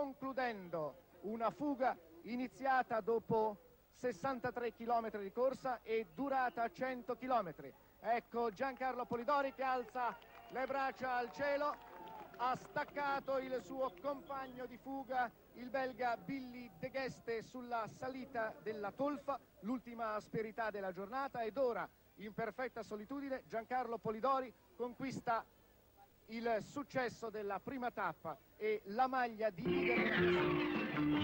concludendo una fuga iniziata dopo 63 km di corsa e durata 100 km. Ecco Giancarlo Polidori che alza le braccia al cielo, ha staccato il suo compagno di fuga, il belga Billy De Geste, sulla salita della Tolfa, l'ultima asperità della giornata, ed ora in perfetta solitudine Giancarlo Polidori conquista il successo della prima tappa e la maglia di leader.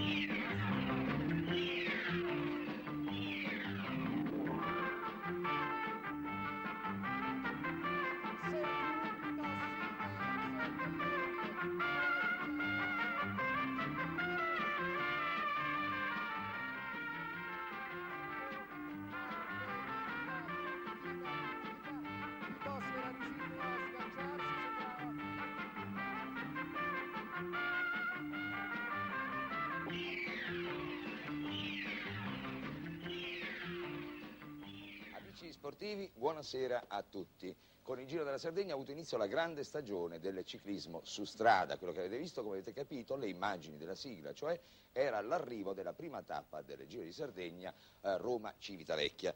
Sportivi, buonasera a tutti. Con il Giro della Sardegna ha avuto inizio la grande stagione del ciclismo su strada. Quello che avete visto, come avete capito, le immagini della sigla, cioè era l'arrivo della prima tappa del Giro di Sardegna, Roma-Civitavecchia.